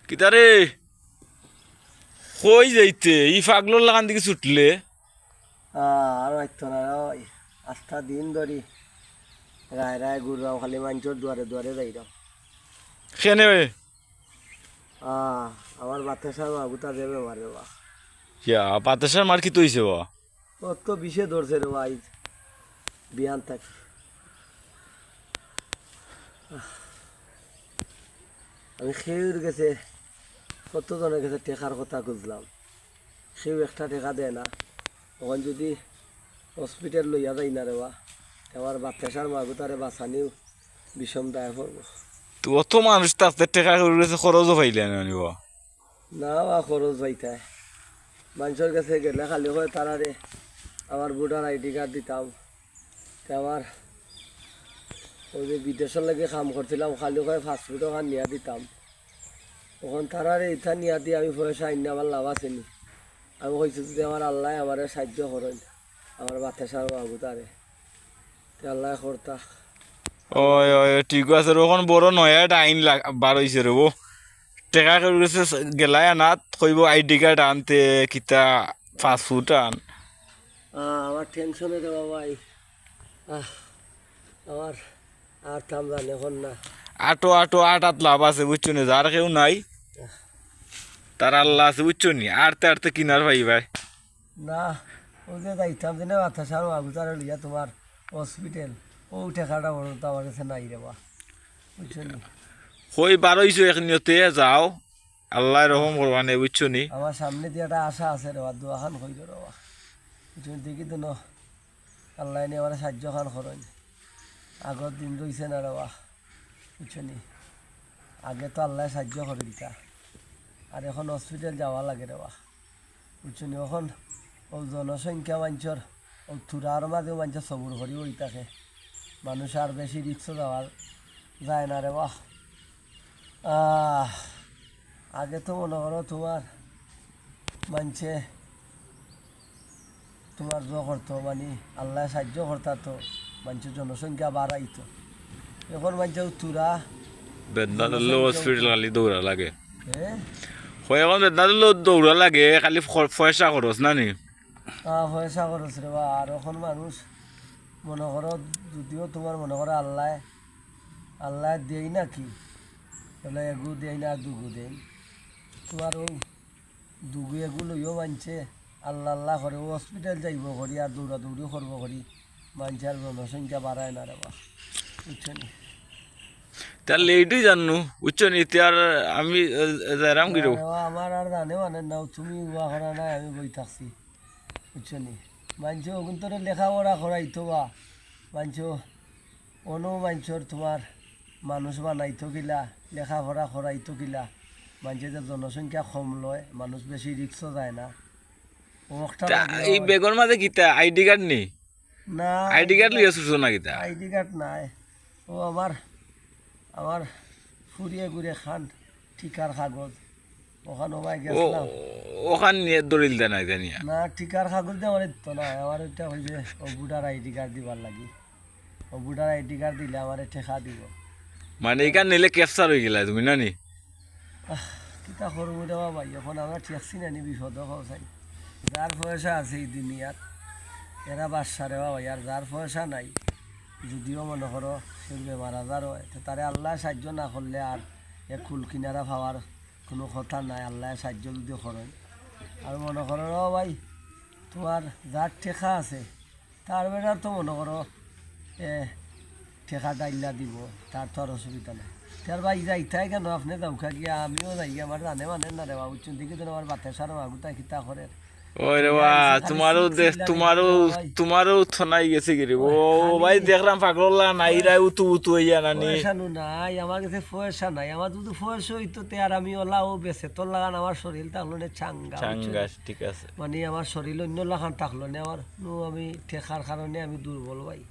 কিতারে কই যাইতে ই পাগলোর লাগান দিকে ছুটলে আর হয়তো না ওই আস্থা দিন ধরি রায় রায় ঘুরবাম খালি মানুষের দুয়ারে দুয়ারে যাইরাম। কেনে আমার বাতাসার বাবুটা দেবে মারে বা ইয়া বাতাসার মার কি তৈছে বা ওর তো বিষে ধরছে রে ভাই বিয়ান থাকি। আমি খেউর গেছে কতজনের কাছে টেকার কথা খুঁজলাম, সেও একটা টেকা দেয় না। তখন যদি হসপিটাল লইয়া যাই না রে বা আমার বাতাসার মাগুতারে বাঁচানিও বিষম দায় পড়ব তো অত মানুষ তাতে টেকা করে গেছে খরচও পাইলে না নিবা না বা খরচ পাইতায়। মানুষের কাছে গেলে খালি হয় তারারে আমার ভোটার আইডি কার্ড দিতাম। আমার ওই যে বিদেশের লাগে কাম করছিলাম খালি হয় ফাস্টফুড ওখান নিয়ে দিতাম। তখন তারারে ইথা নিয়ে দিয়ে আমি পয়সা আইনি আমার লাভ আসেনি। আমি কইছি যদি আমার আল্লাহ আমার সাহায্য করেন আমার বাতাসার বাবু তারে আল্লাহ করতা। ওই ওই ঠিক আছে ওখান বড় নয় একটা আইন বার হয়েছে রে টেকা করে গেছে গেলাই আনাত কইব আইডি কার্ড আনতে কিতা ফাস্টফুড আন আমার টেনশনে রে বাবাই আমার আর থাম জানে এখন না। আটো আটো আটাত লাভ আছে বুঝছো নি যার কেউ নাই তার আল্লাহ আছে বুঝছো নি আড়তে আড়তে কিনার ভাই ভাই না ওই যে যাইতাম যে না বাতাসার বাবু তারে লইয়া তোমার হসপিটাল ও টেকাটা বড় তো আমার কাছে নাই রে বা বুঝছো নি। কই বার হইছো এখনিতে যাও আল্লাহ রহম করবা নে বুঝছো নি আমার সামনে দিয়ে একটা আশা আছে রে বা দোয়াখান হইল রে বা বুঝছো দেখি তো ন আল্লাহ নিয়ে আমার সাহায্য খান করেন। আগর দিন রইছে না রে বা বুঝছো নি। আগে তো আল্লাহ সাহায্য করে দিতা আর এখন হসপিটাল যাওয়া লাগে রে বা বুঝছো নি। এখন ও জনসংখ্যা মানুষের ও থুরার মাঝেও মানুষের সবুর করি ওই থাকে মানুষ আর বেশি রিক্স যাওয়ার যায় না রে বাহ। আগে তো মনে করো তোমার মানুষে তোমার করতো মানে আল্লাহ সাহায্য করতা তো মানুষের জনসংখ্যা বাড়াইতো। এখন মানুষের থুরা বেদনা ধরলে হসপিটাল খালি দৌড়া লাগে হ্যাঁ হয় এখন বেদনা ধরলে দৌড়া লাগে খালি পয়সা খরচ না নি পয়সা খরচ রে বা। আর এখন মানুষ মনে করো যদিও তোমার মনে করো আল্লাহ আল্লাহ দেই না কি বলে এগু দেই না দুগু দেই তোমার ওই দুগু এগু লইও মানছে আল্লাহ আল্লাহ করে ও হসপিটাল যাইব করি আর দৌড়াদৌড়ি করবো করি মানুষ আর জনসংখ্যা বাড়ায় না রে বা বুঝছো নি। তার লেটই জানো বুঝছো নি আর আমি যাইরাম গিরো আমার আর জানে মানে নাও তুমি উয়া করা নাই আমি বই থাকছি বুঝছো নি। মানুষ ওগুন তোর লেখাপড়া করাইতো বা মানুষ অনো মানুষের তোমার মানুষ বানাইতো কিলা লেখাপড়া করাইতো কিলা মানুষের যে জনসংখ্যা কম লয় মানুষ বেশি রিক্সও যায় না ও একটা এই বেগর মাঝে কিতা আইডি কার্ড নেই না আইডি কার্ড লইয়া শুছো না কিতা আইডি কার্ড নাই। ও আমার আমার ফুরিয়ে ঘুরে খান ঠিকার কাগজ ওখানে ওমাই ও গেছিলাম ওখান নিয়ে দলিল দেয় না জানিয়া না ঠিকার কাগজ দিয়ে আমার তো না আমার ওইটা হয়েছে ও বুটার আইডি কার্ড দিবার লাগি ও বুটার আইডি কার্ড দিলে আমার ঠেকা দিব মানে এখান নিলে ক্যাপচার হয়ে গেলা তুমি না নি কিতা করবো রে ভাই এখন আমরা ঠেকছি না নি বিপদ চাই যার পয়সা আছে এই দুনিয়াত এরা বাচ্চা রে ভাই আর যার পয়সা নাই যদিও মনে করো সে বেমার আজার হয় তো তারে আল্লাহ সাহায্য না করলে আর এক কুল কিনারা পাওয়ার কোনো কথা নাই। আল্লাহ সাহায্য যদি করেন আর মনে করো ভাই তোমার যার ঠেকা আছে তার বেটার তো মনে করো ঠেকা ডাইলা দিব তার তো আর অসুবিধা নাই। তার ভাই যাইতাই কেন আপনি যাওকা গিয়া আমিও যাই গিয়া আমার জানে মানে না রে বাবু দিকে তো আমার বাতাসার মাগুতা কিতা করে ওই রে বা তোমারও দেখ তোমারও থনাই গেছে কি রে ও ভাই দেখলাম পাগলা নাই রাই উতু উতু হইয়া নানি পয়সা নাই আমার কাছে পয়সা নাই। আমার যদি পয়সা হইতো তে আর আমি ওলা ও বেছে তোর লাগান আমার শরীর তাহলে চাঙ্গা ঠিক আছে মানে আমার শরীর অন্য লাগান থাকলো না আমার আমি ঠেকার কারণে আমি দুর্বল ভাই।